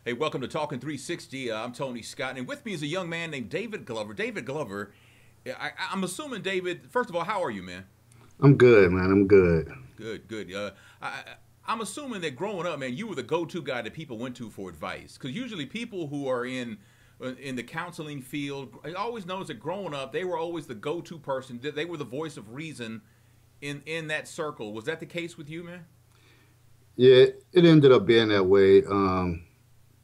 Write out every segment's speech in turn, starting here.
Hey, welcome to Talking 360. I'm Tony Scott, and with me is a young man named David Glover. David Glover, I'm assuming, David, first of all, how are you, man? I'm good, man. I'm good. Good, good. I'm assuming that growing up, man, you were the go-to guy that people went to for advice. Because usually people who are in the counseling field, I always noticed that growing up, they were always the go-to person. They were the voice of reason in that circle. Was that the case with you, man? Yeah, it ended up being that way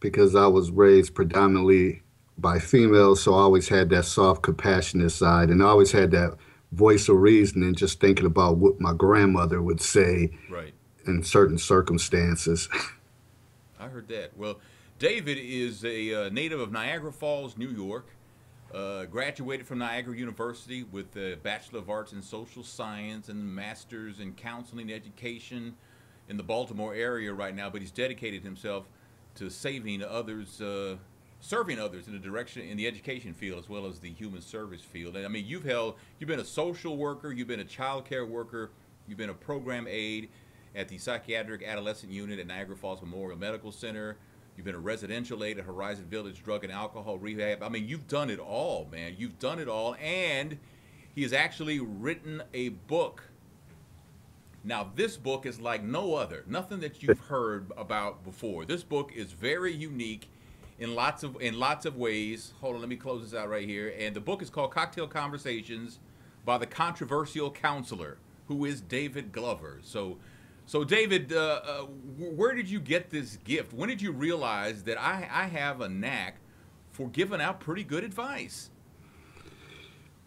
because I was raised predominantly by females, so I always had that soft, compassionate side, and I always had that voice of reasoning, just thinking about what my grandmother would say Right. in certain circumstances. I heard that. Well, David is a native of Niagara Falls, New York. Graduated from Niagara University with a Bachelor of Arts in Social Science and Masters in Counseling Education in the Baltimore area right now. But he's dedicated himself to saving others, serving others in the direction in the education field as well as the human service field. And I mean, you've been a social worker, you've been a child care worker, you've been a program aide at the Psychiatric Adolescent Unit at Niagara Falls Memorial Medical Center. You've been a residential aide at Horizon Village Drug and Alcohol Rehab. I mean, you've done it all, man. You've done it all. And he has actually written a book. Now, this book is like no other, nothing that you've heard about before. This book is very unique in lots of ways. Hold on, let me close this out right here. And the book is called Cocktail Conversations by the Controversial Counselor, who is David Glover. So David, where did you get this gift? When did you realize that I have a knack for giving out pretty good advice?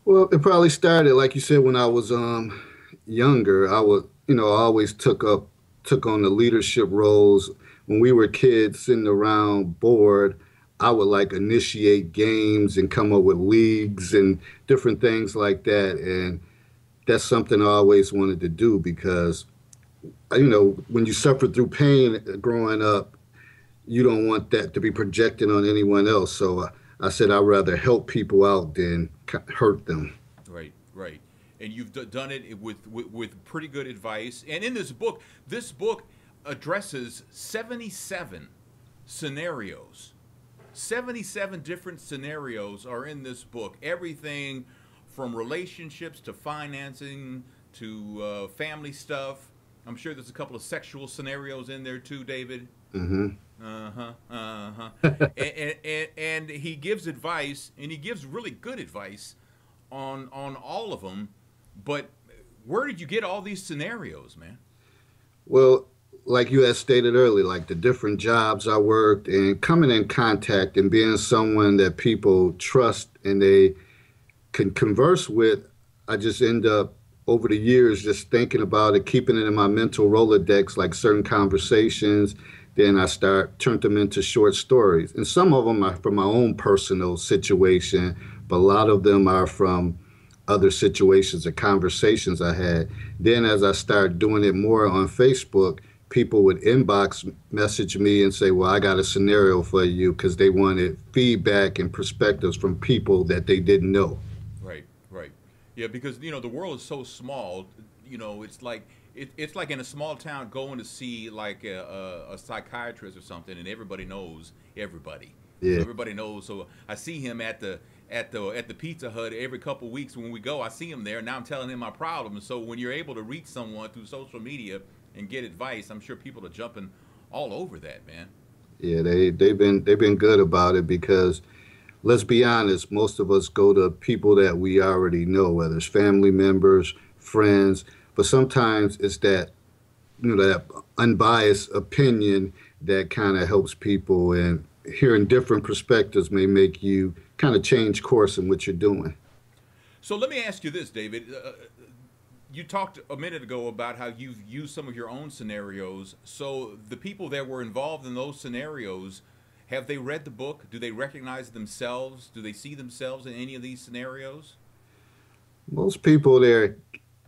Well, it probably started, like you said, when I was younger. I always took on the leadership roles. When we were kids sitting around bored, I would like initiate games and come up with leagues and different things like that. And that's something I always wanted to do because, when you suffer through pain growing up, you don't want that to be projected on anyone else. So I said I'd rather help people out than hurt them. Right, right. And you've done it with pretty good advice. And in this book addresses 77 scenarios. 77 different scenarios are in this book. Everything from relationships to financing to family stuff. I'm sure there's a couple of sexual scenarios in there too, David. Hmm. Uh-huh, uh-huh. And he gives advice, and he gives really good advice on all of them. But where did you get all these scenarios, man? Well, like you had stated earlier, like the different jobs I worked and coming in contact and being someone that people trust and they can converse with, I just end up over the years just thinking about it, keeping it in my mental Rolodex, like certain conversations. Then I start turn them into short stories, and some of them are from my own personal situation, but a lot of them are from other situations or conversations I had. Then as I started doing it more on Facebook, people would inbox message me and say, well, I got a scenario for you because they wanted feedback and perspectives from people that they didn't know. Right, right. Yeah, because the world is so small. It's like in a small town going to see like a psychiatrist or something, and everybody knows everybody. So Yeah. everybody knows. So I see him at the Pizza Hut every couple of weeks when we go. I see him there. Now I'm telling him my problem. So when you're able to reach someone through social media and get advice, I'm sure people are jumping all over that, man. Yeah, they've been good about it because let's be honest, most of us go to people that we already know, whether it's family members, friends, but sometimes it's that unbiased opinion that kind of helps people, and hearing different perspectives may make you kind of change course in what you're doing. So let me ask you this, David. You talked a minute ago about how you've used some of your own scenarios. So the people that were involved in those scenarios, have they read the book? Do they recognize themselves? Do they see themselves in any of these scenarios? Most people there,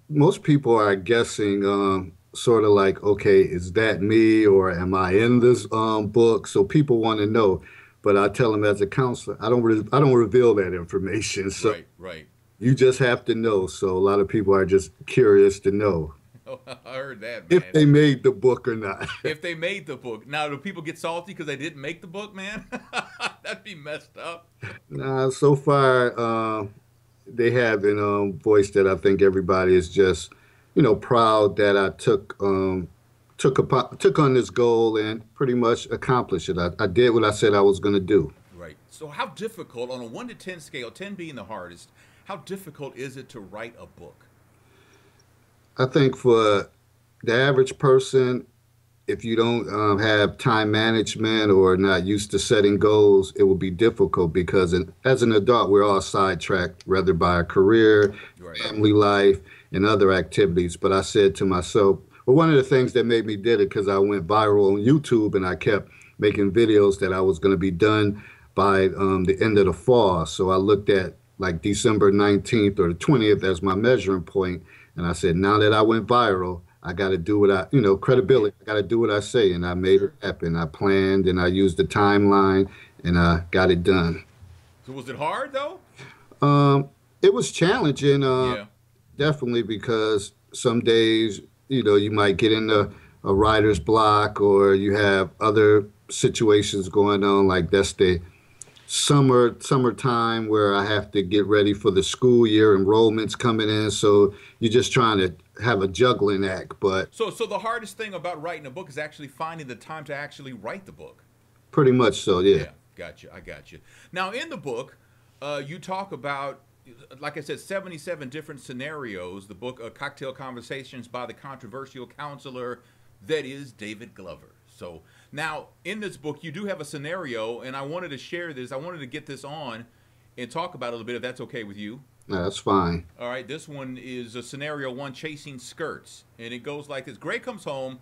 most people are guessing, sort of like, okay, is that me or am I in this book? So people want to know, but I tell them as a counselor, I don't reveal that information. So Right, right. you just have to know. So a lot of people are just curious to know. I heard that, if man. they made the book or not. If they made the book. Now, do people get salty because they didn't make the book, man? That'd be messed up. Nah, so far, they haven't voiced that. I think everybody is just, proud that I took on this goal and pretty much accomplished it. I did what I said I was going to do. Right. So, how difficult, on a 1 to 10 scale, 10 being the hardest, how difficult is it to write a book? I think for the average person, if you don't have time management or not used to setting goals, it will be difficult because as an adult, we're all sidetracked, whether by a career, Right. family life, and other activities. But I said to myself, well, one of the things that made me did it because I went viral on YouTube and I kept making videos that I was going to be done by the end of the fall. So I looked at like December 19th or the 20th as my measuring point, and I said, now that I went viral, I got to do what credibility. I got to do what I say. And I made it Sure. happen. I planned and I used the timeline and I got it done. So, was it hard, though? It was challenging, Yeah. definitely, because some days, you might get in a writer's block or you have other situations going on. Like that's the summertime where I have to get ready for the school year, enrollments coming in. So you're just trying to have a juggling act, but So the hardest thing about writing a book is actually finding the time to actually write the book. pretty much so, yeah. Yeah, gotcha. I got you. Now, in the book, you talk about, like I said, 77 different scenarios. The book, Cocktail Conversations by the Controversial Counselor, that is David Glover. So now, in this book, you do have a scenario, and I wanted to share this. I wanted to get this on and talk about it a little bit, if that's okay with you. No, that's fine. All right, this one is a scenario one, chasing skirts. And it goes like this. Greg comes home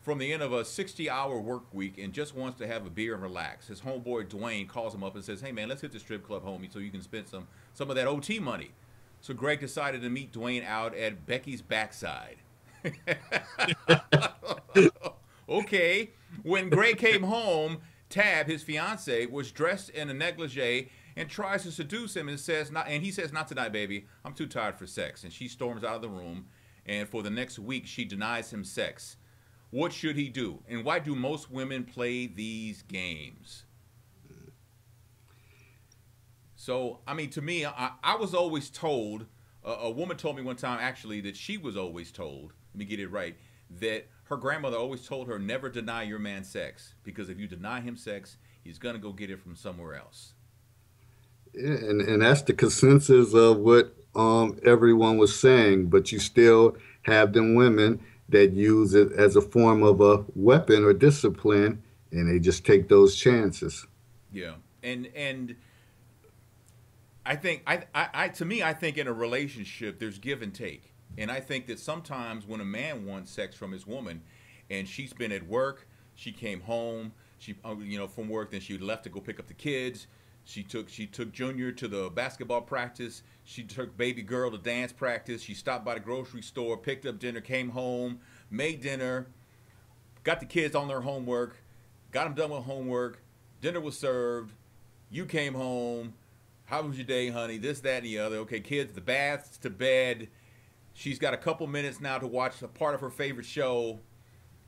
from the end of a 60-hour work week and just wants to have a beer and relax. His homeboy Dwayne calls him up and says, hey, man, let's hit the strip club, homie, so you can spend some of that OT money. So Greg decided to meet Dwayne out at Becky's Backside. Okay. When Greg came home, Tab, his fiance, was dressed in a negligee and tries to seduce him and he says, not tonight, baby. I'm too tired for sex. And she storms out of the room, and for the next week, she denies him sex. What should he do? And why do most women play these games? So, I mean, to me, I was always told, a woman told me one time, actually, that she was always told, let me get it right, that her grandmother always told her, never deny your man sex, because if you deny him sex, he's going to go get it from somewhere else. Yeah, and that's the consensus of what everyone was saying, but you still have them women that use it as a form of a weapon or discipline, and they just take those chances. Yeah. And I think to me, I think in a relationship there's give and take. And I think that sometimes when a man wants sex from his woman and she's been at work, she came home, she from work, then she left to go pick up the kids. She took Junior to the basketball practice. She took baby girl to dance practice. She stopped by the grocery store, picked up dinner, came home, made dinner, got the kids on their homework, got them done with homework. Dinner was served. You came home. How was your day, honey? This, that, and the other. Okay, kids, the baths, to bed. She's got a couple minutes now to watch a part of her favorite show.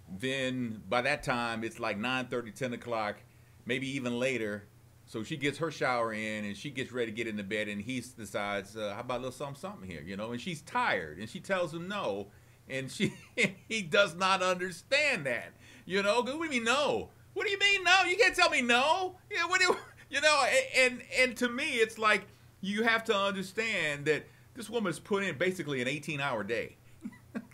Then by that time, it's like 9:30, 10 o'clock, maybe even later. So she gets her shower in and she gets ready to get into bed, and he decides, how about a little something here, and she's tired and she tells him no, and he does not understand that, what do you mean no? What do you mean no? You can't tell me no. Yeah, what do and to me, it's like you have to understand that this woman's put in basically an 18-hour day,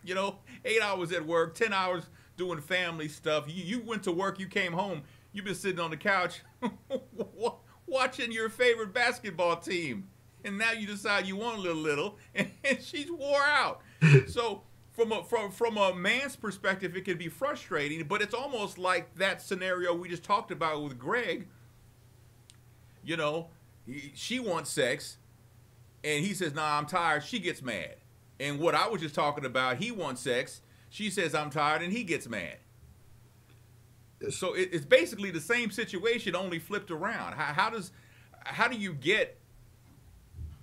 8 hours at work, 10 hours doing family stuff. You went to work, you came home. You've been sitting on the couch watching your favorite basketball team, and now you decide you want a little, and she's wore out. So from a man's perspective, it can be frustrating, but it's almost like that scenario we just talked about with Greg. She wants sex, and he says, "Nah, I'm tired." She gets mad. And what I was just talking about, he wants sex. She says, "I'm tired," and he gets mad. So it's basically the same situation, only flipped around. How do you get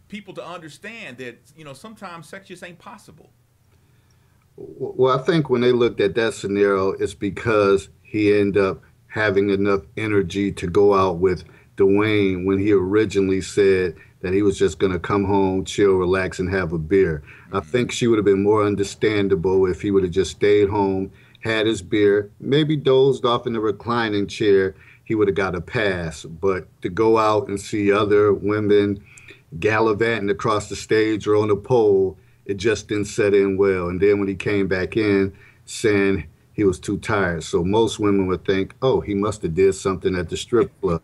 people to understand that sometimes sex just ain't possible? Well, I think when they looked at that scenario, it's because he ended up having enough energy to go out with Dwayne when he originally said that he was just going to come home, chill, relax, and have a beer. I Hmm. think she would have been more understandable if he would have just stayed home, had his beer, maybe dozed off in the reclining chair. He would have got a pass. But to go out and see other women gallivanting across the stage or on a pole, it just didn't set in well. And then when he came back in, saying he was too tired. So most women would think, oh, he must have did something at the strip club.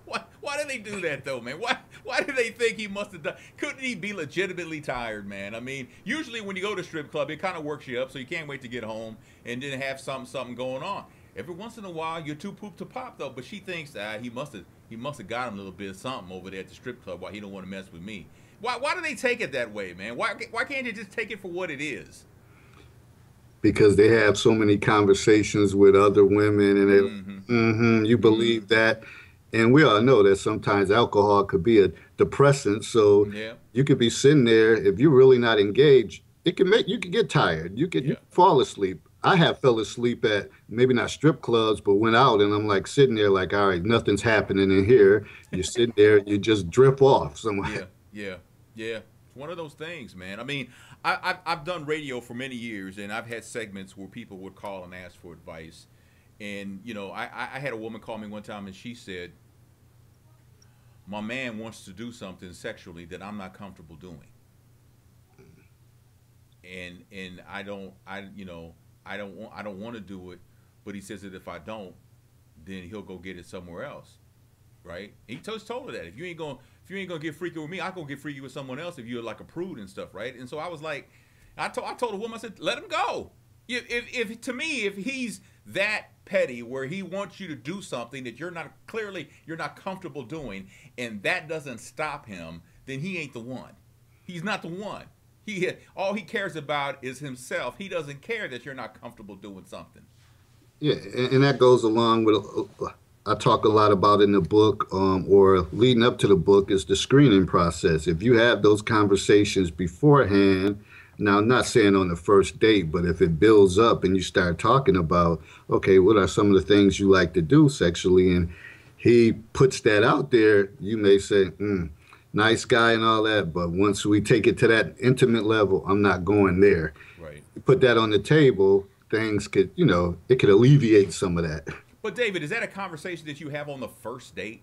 Why, why do they do that though, man? Why do they think he must have done? Couldn't he be legitimately tired, man? I mean, usually when you go to strip club, it kind of works you up, so you can't wait to get home and then have something going on. Every once in a while, you're too poop to pop though. But she thinks he must have got him a little bit of something over there at the strip club. Why he don't want to mess with me? Why do they take it that way, man? Why can't you just take it for what it is? Because they have so many conversations with other women and they, Mm-hmm. you Mm-hmm. believe that. And we all know that sometimes alcohol could be a depressant. So Yeah. you could be sitting there, if you're really not engaged, it can make you could get tired. You Yeah. could fall asleep. I have fell asleep at maybe not strip clubs, but went out and I'm like sitting there like, all right, nothing's happening in here. You're sitting there, you just drift off somewhere. Yeah, yeah, yeah. It's one of those things, man. I mean, I've done radio for many years, and I've had segments where people would call and ask for advice. And I had a woman call me one time, and she said, "My man wants to do something sexually that I'm not comfortable doing, and I don't want to do it, but he says that if I don't, then he'll go get it somewhere else." Right? He told her that if you ain't gonna get freaky with me, I'll go get freaky with someone else if you're like a prude and stuff, right? And so I was like, I told the woman, I said, let him go. If to me, if he's that petty where he wants you to do something that you're not comfortable doing, and that doesn't stop him, then he ain't the one. He's not the one. All he cares about is himself. He doesn't care that you're not comfortable doing something. Yeah, and that goes along with I talk a lot about in the book, or leading up to the book, is the screening process. If you have those conversations beforehand, now I'm not saying on the first date, but if it builds up and you start talking about, okay, what are some of the things you like to do sexually, and he puts that out there, you may say, nice guy and all that, but once we take it to that intimate level, I'm not going there. Right. Put that on the table, things could, it could alleviate some of that. But David, is that a conversation that you have on the first date?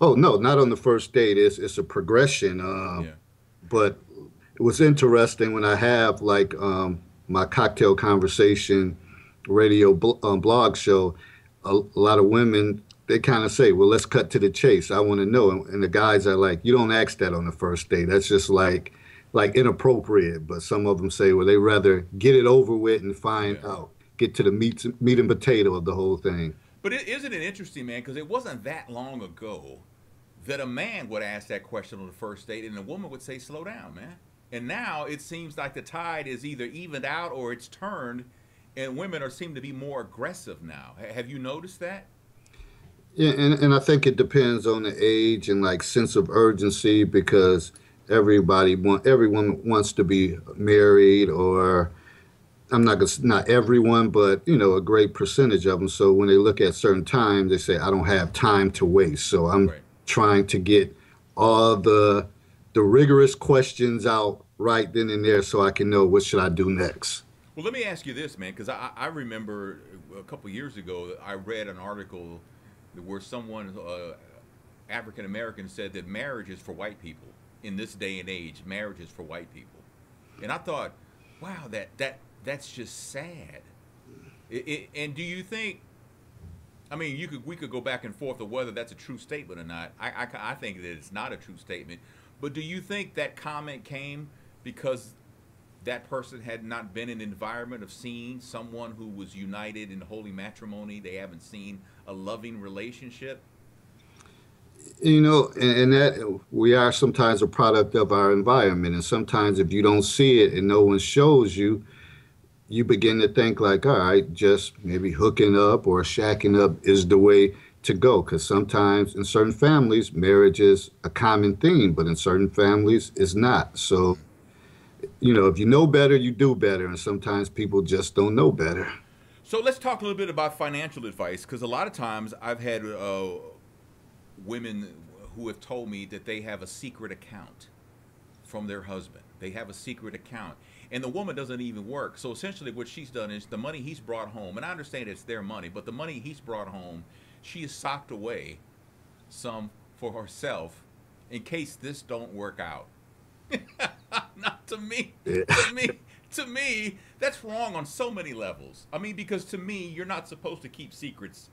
Oh no, not on the first date. It's a progression. Yeah. But it was interesting when I have like my cocktail conversation radio blog show. A lot of women they kind of say, "Well, let's cut to the chase. I want to know." And the guys are like, "You don't ask that on the first date. That's just like inappropriate." But some of them say, "Well, they rather get it over with and find Yeah. out, get to the meat and potato of the whole thing." But isn't it interesting, man? Because it wasn't that long ago that a man would ask that question on the first date, and a woman would say, "Slow down, man." And now it seems like the tide is either evened out or it's turned, and women seem to be more aggressive now. Have you noticed that? Yeah, and I think it depends on the age and like sense of urgency because everyone wants to be married or I'm not gonna not everyone, but a great percentage of them. So when they look at certain times, they say, "I don't have time to waste." So I'm Right. trying to get all the rigorous questions out right then and there so I can know what should I do next. Well, let me ask you this, man, because I remember a couple years ago I read an article where someone, African American, said that marriage is for white people in this day and age. Marriage is for white people, and I thought, wow, that's just sad. And do you think? I mean, we could go back and forth of whether that's a true statement or not. I think that it's not a true statement. But do you think that comment came because that person had not been in an environment of seeing someone who was united in holy matrimony? They haven't seen a loving relationship. And that we are sometimes a product of our environment, and sometimes if you don't see it and no one shows you, you begin to think like, all right, just maybe hooking up or shacking up is the way to go. Because sometimes in certain families, marriage is a common theme, but in certain families, it's not. So if you know better, you do better, and sometimes people just don't know better. So let's talk a little bit about financial advice, because a lot of times I've had women who have told me that they have a secret account from their husband. They have a secret account, and the woman doesn't even work. So essentially, what she's done is the money he's brought home, and I understand it's their money, but the money he's brought home, she has socked away some for herself in case this don't work out. Not to me. Yeah. To me, that's wrong on so many levels. I mean, because to me, you're not supposed to keep secrets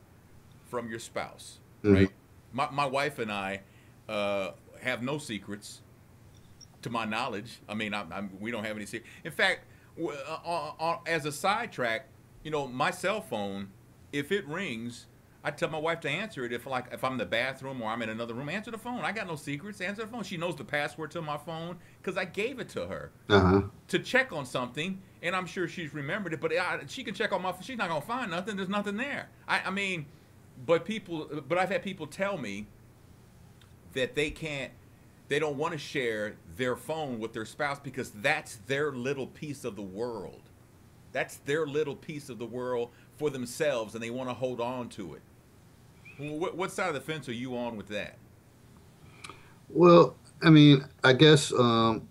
from your spouse, right? My wife and I have no secrets, to my knowledge. I mean, we don't have any secrets. In fact, as a sidetrack, my cell phone, if it rings, I tell my wife to answer it. If I'm in the bathroom or I'm in another room, answer the phone. I got no secrets. Answer the phone. She knows the password to my phone because I gave it to her to check on something, and I'm sure she's remembered it. But she can check on my phone. She's not gonna find nothing. There's nothing there. I mean, but I've had people tell me that they don't want to share their phone with their spouse because that's their little piece of the world. That's their little piece of the world for themselves, and they want to hold on to it. What side of the fence are you on with that? Well, I mean, I guess, and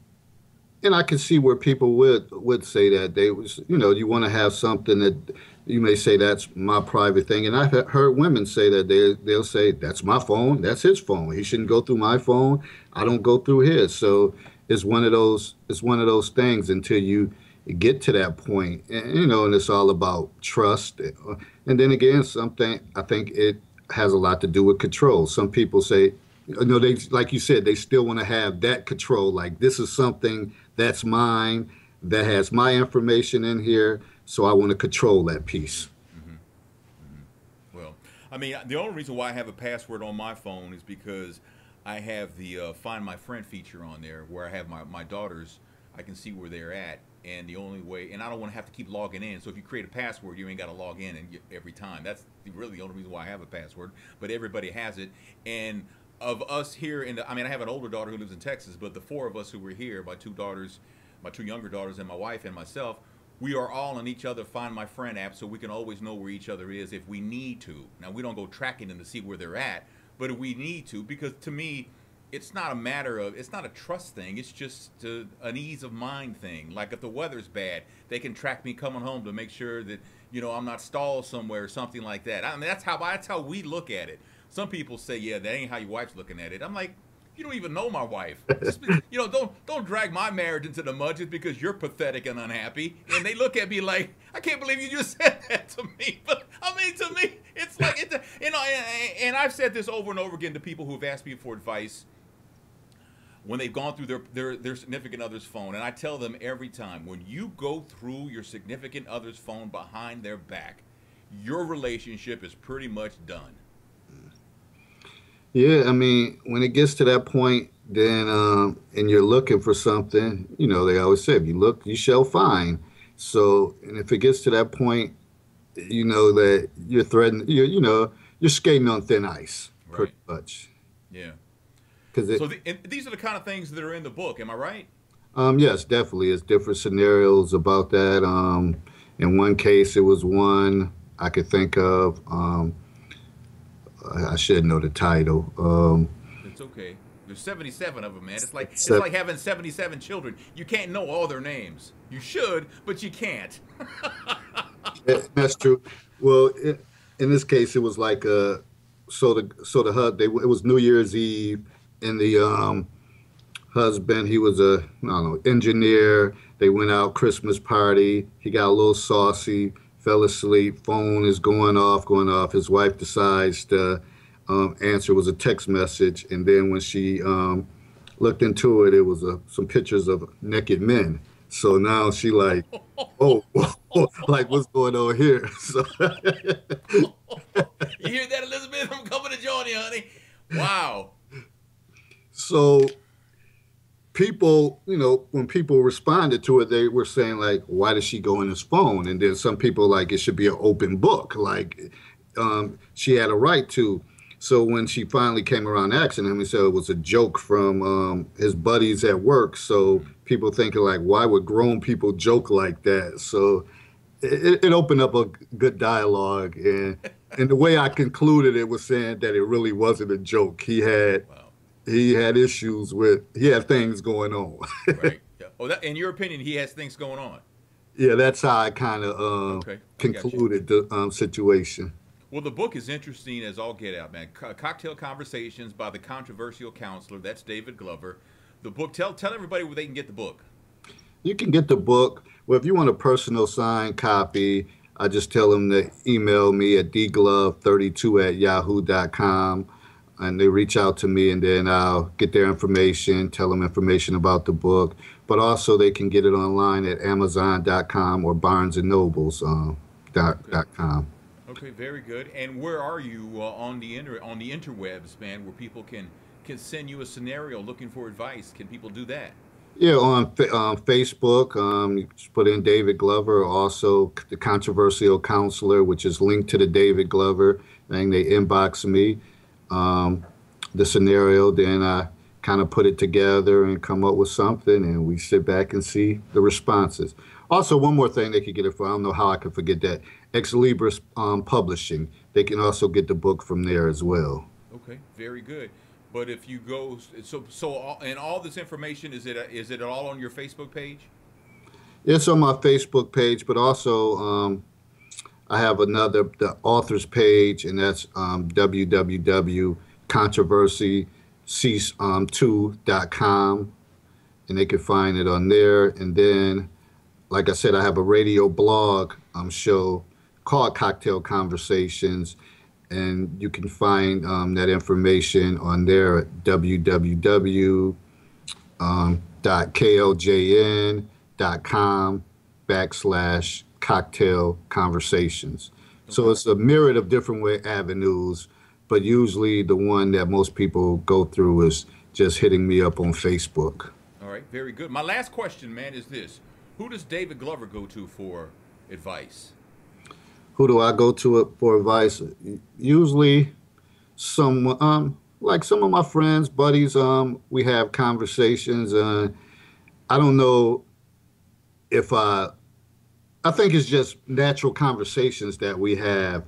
I can see where people would say that they was, you want to have something that you may say that's my private thing, and I've heard women say that they'll say that's my phone, that's his phone. He shouldn't go through my phone. I don't go through his. So it's one of those things until you get to that point, and it's all about trust. And then again, I think it has a lot to do with control. Some people say, they, like you said, they still want to have that control. Like, this is something that's mine, that has my information in here, so I want to control that piece. Well, I mean, the only reason why I have a password on my phone is because I have the Find My Friend feature on there, where I have my daughters. I can see where they're at, and the only way, and I don't want to have to keep logging in. So if you create a password, you ain't got to log in every time. That's really the only reason why I have a password. But everybody has it, and of us here I mean, I have an older daughter who lives in Texas, but the four of us who were here, my two younger daughters, and my wife and myself, we are all on each other Find My Friend app, so we can always know where each other is if we need to. Now, we don't go tracking them to see where they're at, but if we need to, because to me, it's not a trust thing. It's just an ease of mind thing. Like, if the weather's bad, they can track me coming home to make sure that, I'm not stalled somewhere or something like that. I mean, that's how we look at it. Some people say, yeah, that ain't how your wife's looking at it. I'm like, you don't even know my wife. Just, don't drag my marriage into the mud just because you're pathetic and unhappy. And they look at me like, I can't believe you just said that to me. But I mean, to me, it's like, and I've said this over and over again to people who have asked me for advice when they've gone through their significant other's phone. And I tell them every time, when you go through your significant other's phone behind their back, your relationship is pretty much done. Yeah, I mean, when it gets to that point, then and you're looking for something, they always say, if you look, you shall find. So, and if it gets to that point, that you're threatening, you're skating on thin ice, Right. pretty much. Yeah. Because And these are the kind of things that are in the book. Am I right? yes, definitely, it's different scenarios about that. In one case, it was one I could think of. I should know the title. It's okay. There's 77 of them, man. It's like Seven. having 77 children. You can't know all their names. You should, but you can't. That's true. Well, in this case, it was like the husband. It was New Year's Eve, and the husband, he was I don't know, engineer. They went out Christmas party. He got a little saucy, fell asleep. Phone is going off, going off. His wife decides to answer. It was a text message, and then when she looked into it, it was some pictures of naked men. So now she like, oh, like, what's going on here? So You hear that, Elizabeth? I'm coming to join you, honey. Wow. so people, when people responded to it, they were saying like, why did she go in his phone? And then some people like it should be an open book, like she had a right to. So when she finally came around asking him, he said it was a joke from his buddies at work. So people thinking like, why would grown people joke like that? So it opened up a good dialogue, and the way I concluded it was saying that it really wasn't a joke. Wow. He had issues with he had things going on. Right. Yeah. Oh, that, in your opinion, he has things going on. Yeah, that's how I kind of Okay, I got you. concluded the situation. Well, the book is interesting as all get out, man. Cocktail Conversations by the Controversial Counselor. That's David Glover. The book. Tell everybody where they can get the book. You can get the book. Well, if you want a personal signed copy, I just tell them to email me at dglove32@yahoo.com, and they reach out to me, and then I'll get their information, tell them information about the book. But also, they can get it online at Amazon.com or Okay. BarnesandNobles.com. Okay. Very good. And where are you on the interwebs, man? Where people can send you a scenario looking for advice. Can people do that? Yeah, on Facebook, you just put in David Glover, also the Controversial Counselor, which is linked to the David Glover thing. They inbox me um, the scenario, then I kind of put it together and come up with something, and we sit back and see the responses. Also, one more thing they could get it from, I don't know how I could forget that, Ex Libris Publishing. They can also get the book from there as well. Okay, very good. But if you go, and all this information is it all on your Facebook page? It's on my Facebook page, but also I have the author's page, and that's www.controversy2.com, and they can find it on there. And then, like I said, I have a radio blog show called Cocktail Conversations, and you can find that information on there at www.kljn.com/cocktail conversations. So Okay. it's a myriad of different avenues, but usually the one that most people go through is just hitting me up on Facebook. All right, very good. My last question, man, is this: who does David Glover go to for advice? Who do I go to for advice? Usually some like some of my friends, buddies, we have conversations. I don't know if I think it's just natural conversations that we have.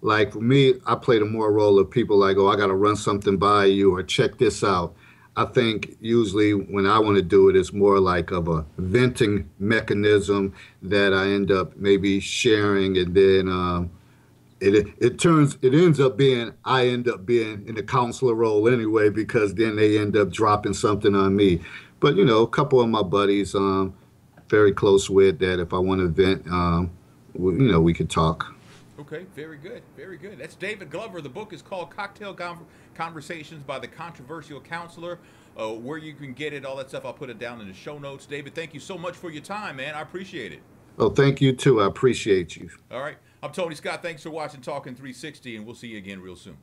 Like for me, I play the more role of people like, oh, I got to run something by you or check this out. I think usually when I want to do it, it's more like of a venting mechanism that I end up maybe sharing, and then it ends up being I end up being in the counselor role anyway, because then they end up dropping something on me. But a couple of my buddies, very close with, that if I want to vent, we could talk. Okay, very good, very good. That's David Glover. The book is called Conversations by the Controversial Counselor. Where you can get it, all that stuff, I'll put it down in the show notes. David, thank you so much for your time, man. I appreciate it. Oh, thank you too. I appreciate you. All right, I'm Tony Scott. Thanks for watching Talking 360, and we'll see you again real soon.